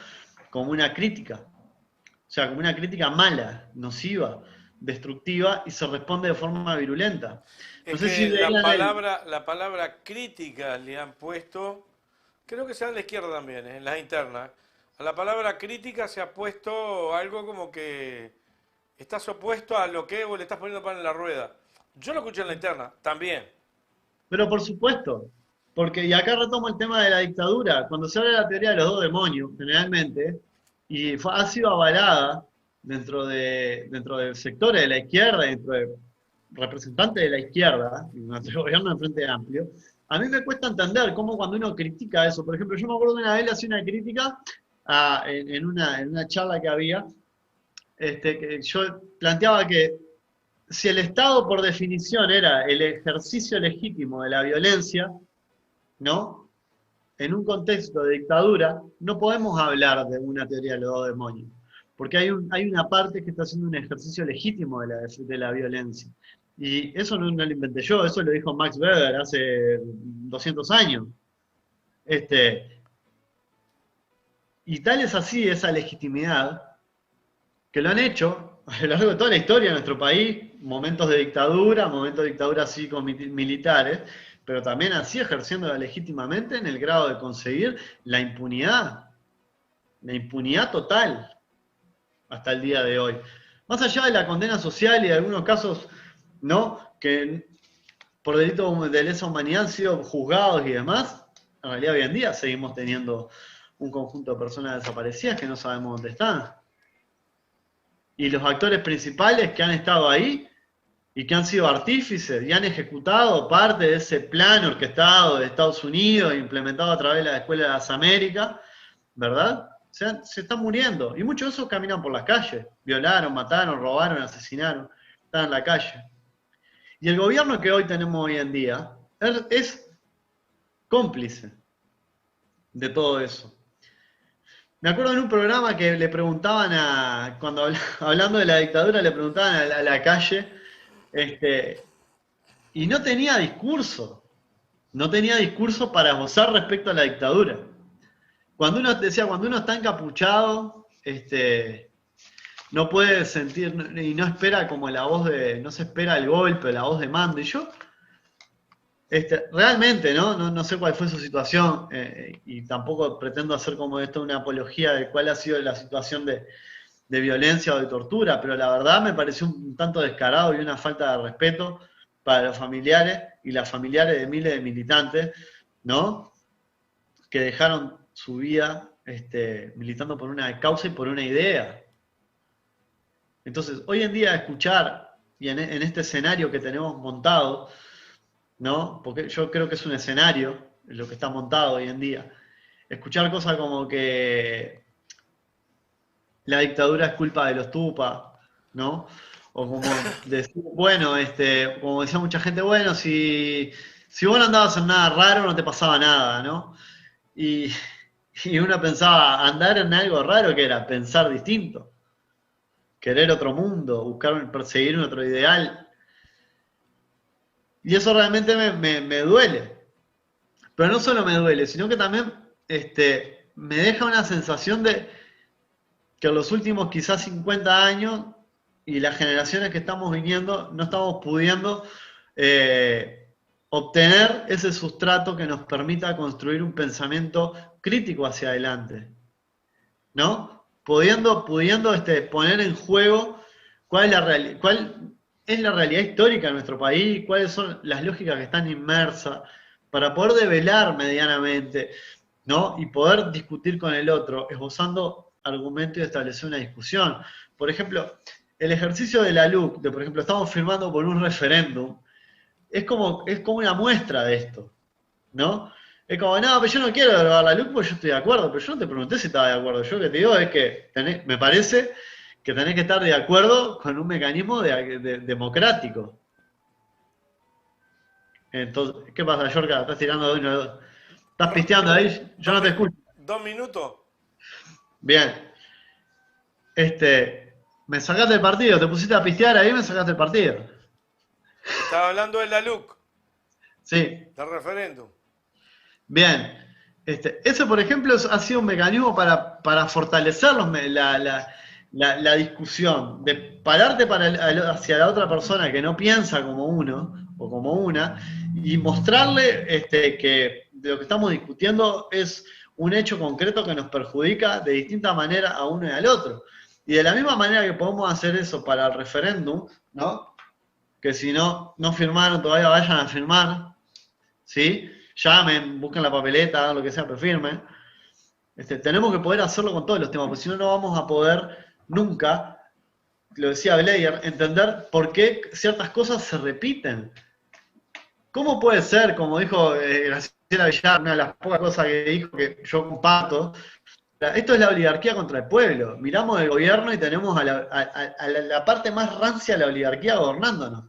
como una crítica. O sea, como una crítica mala, nociva, destructiva, y se responde de forma virulenta. Es que la palabra crítica le han puesto, creo que sea en la izquierda también, en la interna. A la palabra crítica se ha puesto algo como que estás opuesto a lo que vos le estás poniendo pan en la rueda. Yo lo escuché en la interna, también. Pero por supuesto, porque, y acá retomo el tema de la dictadura, cuando se habla de la teoría de los dos demonios, generalmente, y ha sido avalada dentro de sectores de la izquierda, dentro de representantes de la izquierda, en nuestro gobierno de Frente Amplio, a mí me cuesta entender cómo cuando uno critica eso, por ejemplo, yo me acuerdo de una vez le hacía una crítica en una charla que había, que yo planteaba que si el Estado por definición era el ejercicio legítimo de la violencia, ¿no? En un contexto de dictadura, no podemos hablar de una teoría de los dos demonios, porque hay una parte que está haciendo un ejercicio legítimo de la violencia. Y eso no lo inventé yo, eso lo dijo Max Weber hace 200 años. Y tal es así esa legitimidad, que lo han hecho a lo largo de toda la historia de nuestro país, momentos de dictadura así con militares, pero también así ejerciéndola legítimamente en el grado de conseguir la impunidad total hasta el día de hoy. Más allá de la condena social y de algunos casos, ¿no?, que por delitos de lesa humanidad han sido juzgados y demás, en realidad hoy en día seguimos teniendo un conjunto de personas desaparecidas que no sabemos dónde están. Y los actores principales que han estado ahí y que han sido artífices y han ejecutado parte de ese plan orquestado de Estados Unidos, implementado a través de la Escuela de las Américas, ¿verdad? Se están muriendo. Y muchos de esos caminan por las calles. Violaron, mataron, robaron, asesinaron. Están en la calle. Y el gobierno que hoy tenemos hoy en día es cómplice de todo eso. Me acuerdo en un programa que le preguntaban cuando hablando de la dictadura, le preguntaban a la calle, y no tenía discurso para gozar respecto a la dictadura. Cuando uno está encapuchado, no puede sentir, y no espera como no se espera el golpe, la voz de mando, y yo, realmente, no sé cuál fue su situación, y tampoco pretendo hacer como esto una apología de cuál ha sido la situación de violencia o de tortura, pero la verdad me pareció un tanto descarado y una falta de respeto para los familiares y las familiares de miles de militantes, ¿no?, que dejaron su vida militando por una causa y por una idea. Entonces, hoy en día escuchar, y en este escenario que tenemos montado, ¿no?, porque yo creo que es un escenario lo que está montado hoy en día, escuchar cosas como que la dictadura es culpa de los tupas, ¿no? O como decir, bueno, como decía mucha gente, bueno, si vos no andabas en nada raro, no te pasaba nada, ¿no? Y uno pensaba, andar en algo raro, que era pensar distinto, querer otro mundo, perseguir un otro ideal. Y eso realmente me duele. Pero no solo me duele, sino que también me deja una sensación de que en los últimos quizás 50 años y las generaciones que estamos viniendo no estamos pudiendo obtener ese sustrato que nos permita construir un pensamiento crítico hacia adelante, ¿no? Pudiendo poner en juego cuál es la realidad histórica de nuestro país, cuáles son las lógicas que están inmersas, para poder develar medianamente, ¿no?, y poder discutir con el otro, esbozando argumentos y establecer una discusión. Por ejemplo, el ejercicio de la LUC, por ejemplo, estamos firmando por un referéndum, es como una muestra de esto, ¿no? Es como, no, pero yo no quiero derogar la LUC porque yo estoy de acuerdo, pero yo no te pregunté si estaba de acuerdo. Yo lo que te digo es que me parece que tenés que estar de acuerdo con un mecanismo democrático. Entonces, ¿qué pasa, Yorka? ¿Estás tirando de uno? ¿Estás pisteando ahí? Yo no te escucho. 2 minutos. Bien. Me sacaste el partido, te pusiste a pistear ahí y me sacaste el partido. Estaba hablando de la LUC, Sí. del referéndum. Bien. Ese, por ejemplo, ha sido un mecanismo para fortalecer la discusión, de pararte hacia la otra persona que no piensa como uno o como una y mostrarle que lo que estamos discutiendo es un hecho concreto que nos perjudica de distinta manera a uno y al otro. Y de la misma manera que podemos hacer eso para el referéndum, ¿no? Que si no firmaron todavía vayan a firmar, ¿sí? Llamen, busquen la papeleta, hagan lo que sea, pero firmen. Tenemos que poder hacerlo con todos los temas, porque si no, no vamos a poder nunca, lo decía Blair, entender por qué ciertas cosas se repiten. ¿Cómo puede ser, como dijo Graciela Villar, una de las pocas cosas que dijo que yo comparto, esto es la oligarquía contra el pueblo? Miramos el gobierno y tenemos a la parte más rancia de la oligarquía gobernándonos.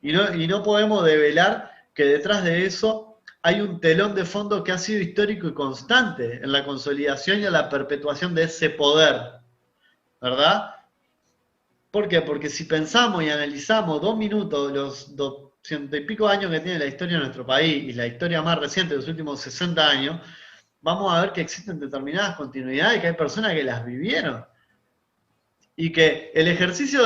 Y no podemos develar que detrás de eso hay un telón de fondo que ha sido histórico y constante en la consolidación y en la perpetuación de ese poder, ¿verdad? ¿Por qué? Porque si pensamos y analizamos 2 minutos los 200 y pico años que tiene la historia de nuestro país y la historia más reciente de los últimos 60 años, vamos a ver que existen determinadas continuidades, que hay personas que las vivieron. Y que el ejercicio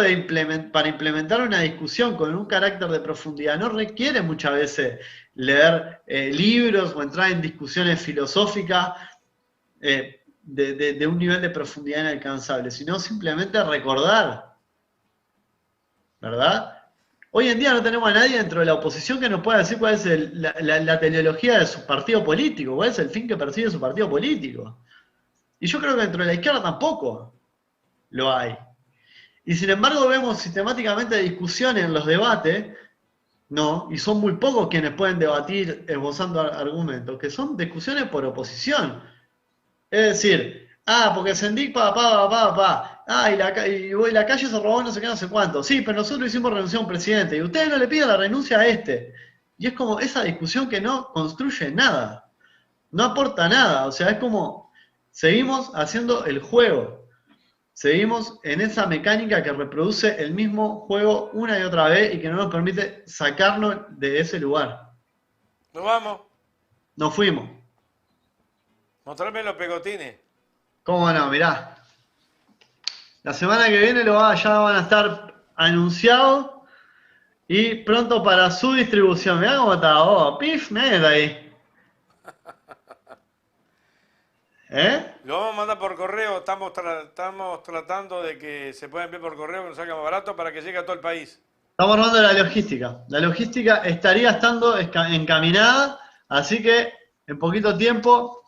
para implementar una discusión con un carácter de profundidad no requiere muchas veces leer libros o entrar en discusiones filosóficas de un nivel de profundidad inalcanzable, sino simplemente recordar, ¿verdad? Hoy en día no tenemos a nadie dentro de la oposición que nos pueda decir cuál es la teleología de su partido político, cuál es el fin que persigue su partido político. Y yo creo que dentro de la izquierda tampoco lo hay. Y sin embargo vemos sistemáticamente discusiones en los debates, ¿no? Y son muy pocos quienes pueden debatir esbozando argumentos, que son discusiones por oposición. Es decir, porque Sendik, y la calle se robó no sé qué, no sé cuánto. Sí, pero nosotros hicimos renuncia a un presidente, y ustedes no le piden la renuncia a este. Y es como esa discusión que no construye nada, no aporta nada, o sea, es como seguimos haciendo el juego. Seguimos en esa mecánica que reproduce el mismo juego una y otra vez y que no nos permite sacarnos de ese lugar. Nos vamos. Nos fuimos. Mostrarme los pegotines. ¿Cómo no? Mirá. La semana que viene ya van a estar anunciados y pronto para su distribución. Mirá cómo está. Pif, mira ahí. Lo vamos a mandar por correo, estamos tratando de que se pueda enviar por correo, que nos salga más barato para que llegue a todo el país. Estamos hablando de la logística. La logística estaría estando encaminada, así que en poquito tiempo,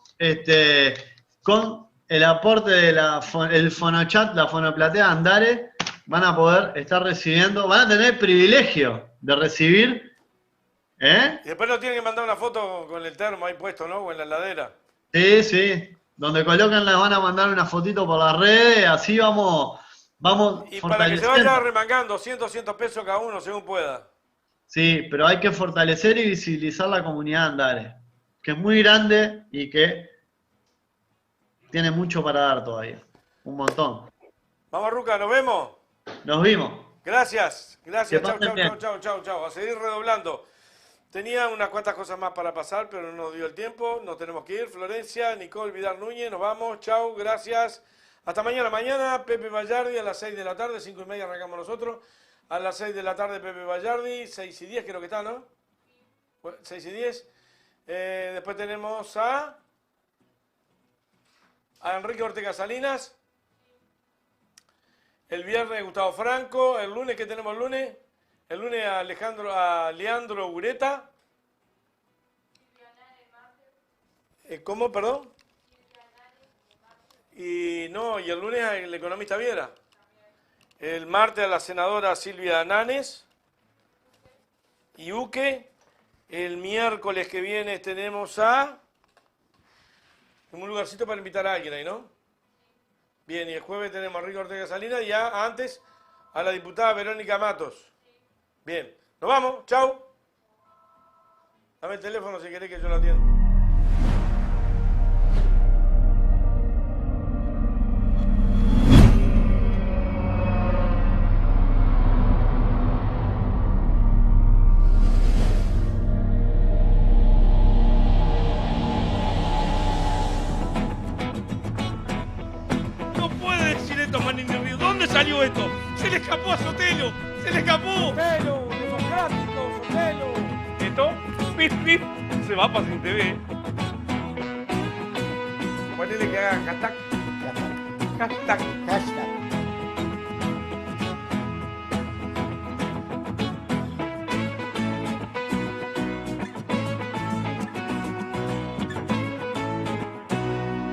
con el aporte del Fonochat, la Fonoplatea Andares, van a poder estar recibiendo, van a tener el privilegio de recibir. Y después nos tienen que mandar una foto con el termo ahí puesto, ¿no? O en la heladera. Sí, sí. Donde colocan, les van a mandar una fotito por las redes, así vamos y para que se vaya remangando, 100, 200 pesos cada uno, según pueda. Sí, pero hay que fortalecer y visibilizar la comunidad Andares, que es muy grande y que tiene mucho para dar todavía. Un montón. Vamos, Ruca, ¿nos vemos? Nos vimos. Gracias. Chau. Chau. A seguir redoblando. Tenía unas cuantas cosas más para pasar, pero no nos dio el tiempo. Nos tenemos que ir. Florencia, Nicole Vidal Núñez, nos vamos. Chau, gracias. Hasta mañana. Mañana, Pepe Vallardi a las 6 de la tarde, 5:30 arrancamos nosotros. A las 6 de la tarde, Pepe Vallardi, 6:10 creo que está, ¿no? 6:10. Después tenemos a Enrique Ortega Salinas. El viernes, Gustavo Franco. El lunes, ¿qué tenemos el lunes? El lunes a Leandro Ureta. ¿Cómo, perdón? Y el lunes al economista Viera. El martes a la senadora Silvia Nanes. Y Uque. El miércoles que viene tenemos un lugarcito para invitar a alguien ahí, ¿no? Bien, y el jueves tenemos a Enrique Ortega Salinas y ya antes a la diputada Verónica Matos. Bien, nos vamos, chau. Dame el teléfono si querés que yo lo atienda. No puede decir esto, Manini Río. ¿Dónde salió esto? ¡Se le escapó a Sotelo! ¡Se le escapó! ¡Sotelo! ¡Democrático! ¡Sotelo! ¿Esto? ¡Pip, pip! Se va para Sin TV. Ponele que haga hashtag. Hashtag. Hashtag.